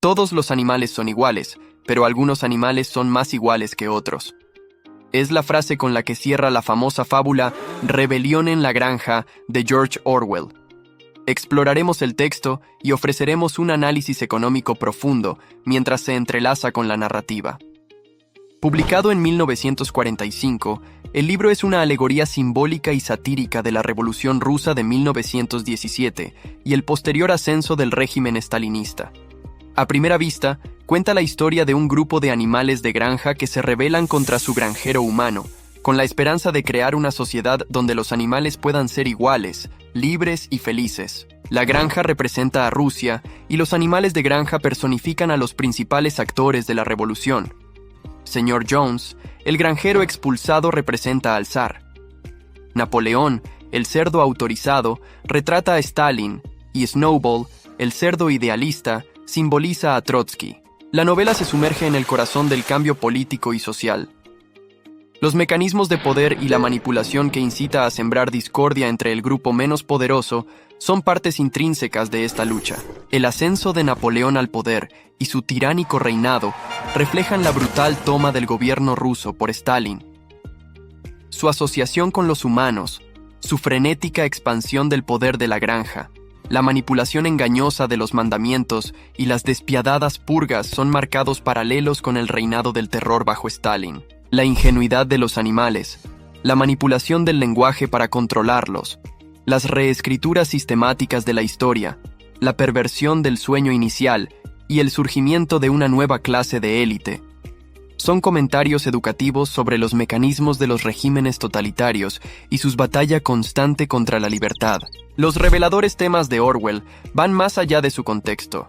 Todos los animales son iguales, pero algunos animales son más iguales que otros. Es la frase con la que cierra la famosa fábula Rebelión en la Granja de George Orwell. Exploraremos el texto y ofreceremos un análisis económico profundo mientras se entrelaza con la narrativa. Publicado en 1945, el libro es una alegoría simbólica y satírica de la Revolución Rusa de 1917 y el posterior ascenso del régimen estalinista. A primera vista, cuenta la historia de un grupo de animales de granja que se rebelan contra su granjero humano, con la esperanza de crear una sociedad donde los animales puedan ser iguales, libres y felices. La granja representa a Rusia y los animales de granja personifican a los principales actores de la revolución. Señor Jones, el granjero expulsado, representa al zar. Napoleón, el cerdo autorizado, retrata a Stalin, y Snowball, el cerdo idealista, simboliza a Trotsky. La novela se sumerge en el corazón del cambio político y social. Los mecanismos de poder y la manipulación que incita a sembrar discordia entre el grupo menos poderoso son partes intrínsecas de esta lucha. El ascenso de Napoleón al poder y su tiránico reinado reflejan la brutal toma del gobierno ruso por Stalin. Su asociación con los humanos, su frenética expansión del poder de la granja, la manipulación engañosa de los mandamientos y las despiadadas purgas son marcados paralelos con el reinado del terror bajo Stalin. La ingenuidad de los animales, la manipulación del lenguaje para controlarlos, las reescrituras sistemáticas de la historia, la perversión del sueño inicial y el surgimiento de una nueva clase de élite. Son comentarios educativos sobre los mecanismos de los regímenes totalitarios y su batalla constante contra la libertad. Los reveladores temas de Orwell van más allá de su contexto.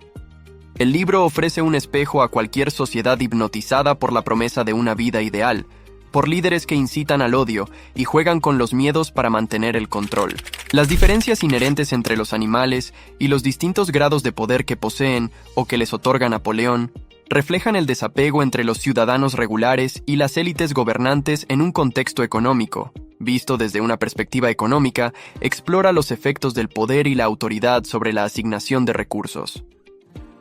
El libro ofrece un espejo a cualquier sociedad hipnotizada por la promesa de una vida ideal, por líderes que incitan al odio y juegan con los miedos para mantener el control. Las diferencias inherentes entre los animales y los distintos grados de poder que poseen o que les otorga Napoleón reflejan el desapego entre los ciudadanos regulares y las élites gobernantes en un contexto económico. Visto desde una perspectiva económica, explora los efectos del poder y la autoridad sobre la asignación de recursos.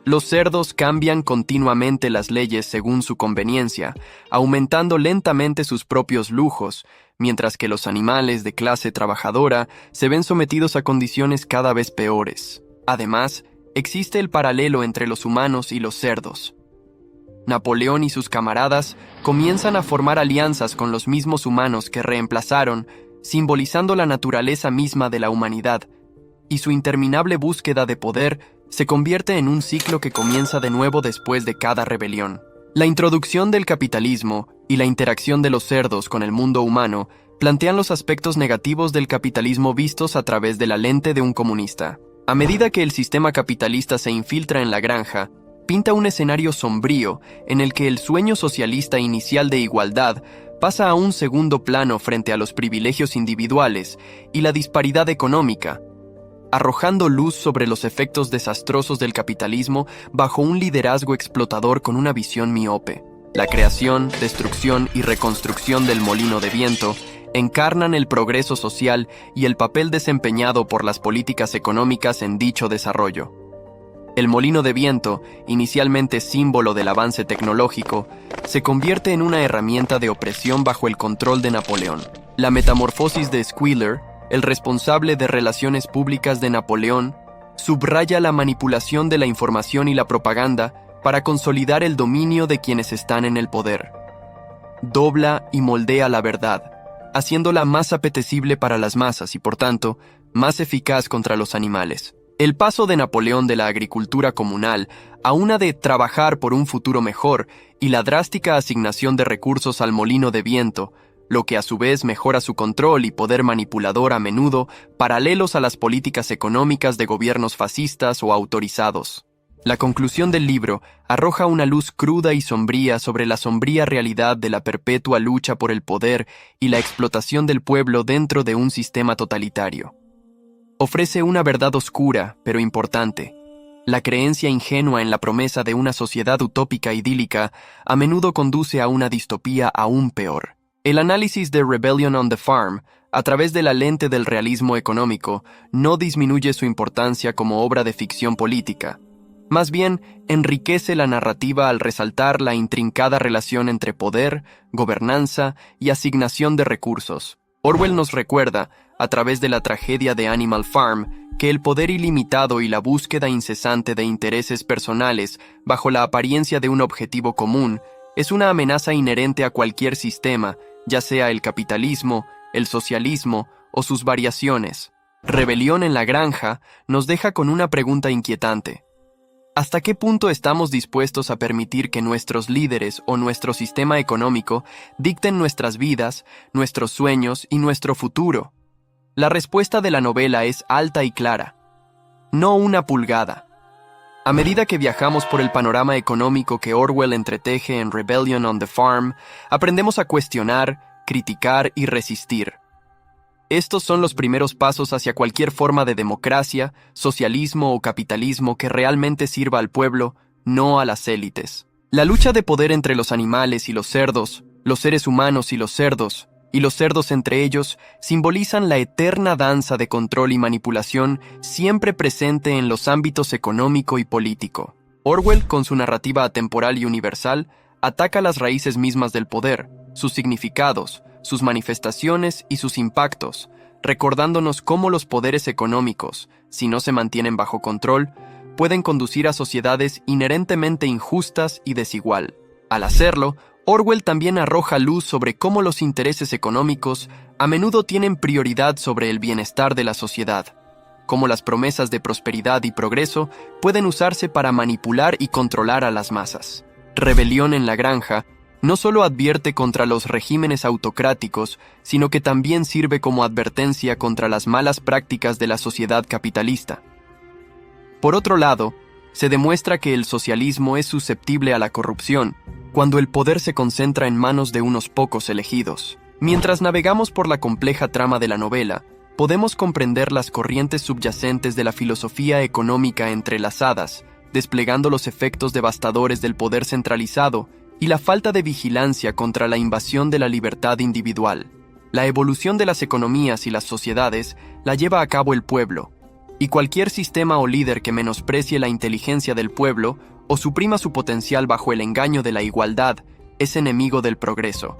Los cerdos cambian continuamente las leyes según su conveniencia, aumentando lentamente sus propios lujos, mientras que los animales de clase trabajadora se ven sometidos a condiciones cada vez peores. Además, existe el paralelo entre los humanos y los cerdos. Napoleón y sus camaradas comienzan a formar alianzas con los mismos humanos que reemplazaron, simbolizando la naturaleza misma de la humanidad, y su interminable búsqueda de poder se convierte en un ciclo que comienza de nuevo después de cada rebelión. La introducción del capitalismo y la interacción de los cerdos con el mundo humano plantean los aspectos negativos del capitalismo vistos a través de la lente de un comunista. A medida que el sistema capitalista se infiltra en la granja, pinta un escenario sombrío en el que el sueño socialista inicial de igualdad pasa a un segundo plano frente a los privilegios individuales y la disparidad económica, arrojando luz sobre los efectos desastrosos del capitalismo bajo un liderazgo explotador con una visión miope. La creación, destrucción y reconstrucción del molino de viento encarnan el progreso social y el papel desempeñado por las políticas económicas en dicho desarrollo. El molino de viento, inicialmente símbolo del avance tecnológico, se convierte en una herramienta de opresión bajo el control de Napoleón. La metamorfosis de Schuyler, el responsable de relaciones públicas de Napoleón, subraya la manipulación de la información y la propaganda para consolidar el dominio de quienes están en el poder. Dobla y moldea la verdad, haciéndola más apetecible para las masas y, por tanto, más eficaz contra los animales. El paso de Napoleón de la agricultura comunal a una de trabajar por un futuro mejor y la drástica asignación de recursos al molino de viento, lo que a su vez mejora su control y poder manipulador a menudo paralelos a las políticas económicas de gobiernos fascistas o autorizados. La conclusión del libro arroja una luz cruda y sombría sobre la sombría realidad de la perpetua lucha por el poder y la explotación del pueblo dentro de un sistema totalitario. Ofrece una verdad oscura, pero importante. La creencia ingenua en la promesa de una sociedad utópica idílica a menudo conduce a una distopía aún peor. El análisis de Rebellion on the Farm, a través de la lente del realismo económico, no disminuye su importancia como obra de ficción política. Más bien, enriquece la narrativa al resaltar la intrincada relación entre poder, gobernanza y asignación de recursos. Orwell nos recuerda, a través de la tragedia de Animal Farm, que el poder ilimitado y la búsqueda incesante de intereses personales bajo la apariencia de un objetivo común es una amenaza inherente a cualquier sistema, ya sea el capitalismo, el socialismo o sus variaciones. Rebelión en la Granja nos deja con una pregunta inquietante. ¿Hasta qué punto estamos dispuestos a permitir que nuestros líderes o nuestro sistema económico dicten nuestras vidas, nuestros sueños y nuestro futuro? La respuesta de la novela es alta y clara. No una pulgada. A medida que viajamos por el panorama económico que Orwell entreteje en Rebellion on the Farm, aprendemos a cuestionar, criticar y resistir. Estos son los primeros pasos hacia cualquier forma de democracia, socialismo o capitalismo que realmente sirva al pueblo, no a las élites. La lucha de poder entre los animales y los cerdos, los seres humanos y los cerdos entre ellos, simbolizan la eterna danza de control y manipulación siempre presente en los ámbitos económico y político. Orwell, con su narrativa atemporal y universal, ataca las raíces mismas del poder, sus significados, sus manifestaciones y sus impactos, recordándonos cómo los poderes económicos, si no se mantienen bajo control, pueden conducir a sociedades inherentemente injustas y desigual. Al hacerlo, Orwell también arroja luz sobre cómo los intereses económicos a menudo tienen prioridad sobre el bienestar de la sociedad, cómo las promesas de prosperidad y progreso pueden usarse para manipular y controlar a las masas. Rebelión en la Granja no solo advierte contra los regímenes autocráticos, sino que también sirve como advertencia contra las malas prácticas de la sociedad capitalista. Por otro lado, se demuestra que el socialismo es susceptible a la corrupción, cuando el poder se concentra en manos de unos pocos elegidos. Mientras navegamos por la compleja trama de la novela, podemos comprender las corrientes subyacentes de la filosofía económica entrelazadas, desplegando los efectos devastadores del poder centralizado y la falta de vigilancia contra la invasión de la libertad individual. La evolución de las economías y las sociedades la lleva a cabo el pueblo, y cualquier sistema o líder que menosprecie la inteligencia del pueblo o suprima su potencial bajo el engaño de la igualdad es enemigo del progreso.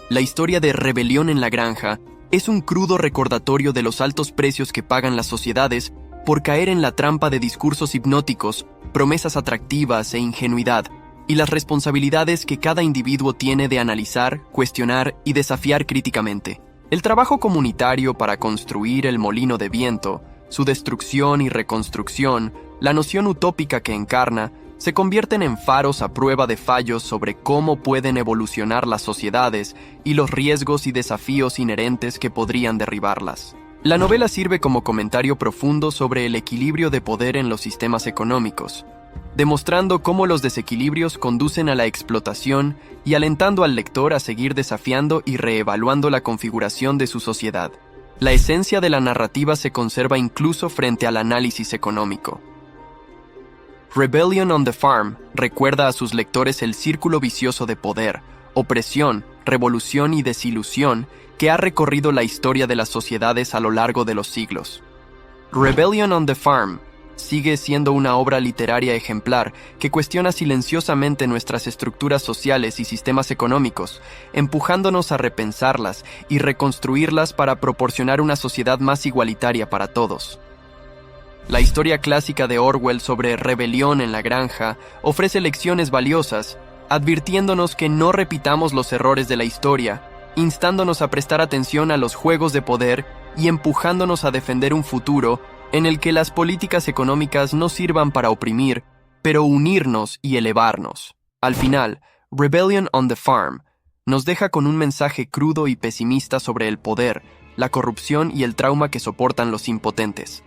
La historia de Rebelión en la Granja es un crudo recordatorio de los altos precios que pagan las sociedades por caer en la trampa de discursos hipnóticos, promesas atractivas e ingenuidad, y las responsabilidades que cada individuo tiene de analizar, cuestionar y desafiar críticamente. El trabajo comunitario para construir el molino de viento, su destrucción y reconstrucción, la noción utópica que encarna, se convierten en faros a prueba de fallos sobre cómo pueden evolucionar las sociedades y los riesgos y desafíos inherentes que podrían derribarlas. La novela sirve como comentario profundo sobre el equilibrio de poder en los sistemas económicos, demostrando cómo los desequilibrios conducen a la explotación y alentando al lector a seguir desafiando y reevaluando la configuración de su sociedad. La esencia de la narrativa se conserva incluso frente al análisis económico. Rebellion on the Farm recuerda a sus lectores el círculo vicioso de poder, opresión, revolución y desilusión que ha recorrido la historia de las sociedades a lo largo de los siglos. Rebellion on the Farm sigue siendo una obra literaria ejemplar que cuestiona silenciosamente nuestras estructuras sociales y sistemas económicos, empujándonos a repensarlas y reconstruirlas para proporcionar una sociedad más igualitaria para todos. La historia clásica de Orwell sobre Rebelión en la Granja ofrece lecciones valiosas, advirtiéndonos que no repitamos los errores de la historia, instándonos a prestar atención a los juegos de poder y empujándonos a defender un futuro en el que las políticas económicas no sirvan para oprimir, pero unirnos y elevarnos. Al final, Rebellion on the Farm nos deja con un mensaje crudo y pesimista sobre el poder, la corrupción y el trauma que soportan los impotentes.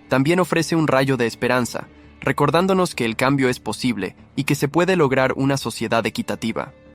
También ofrece un rayo de esperanza, recordándonos que el cambio es posible y que se puede lograr una sociedad equitativa.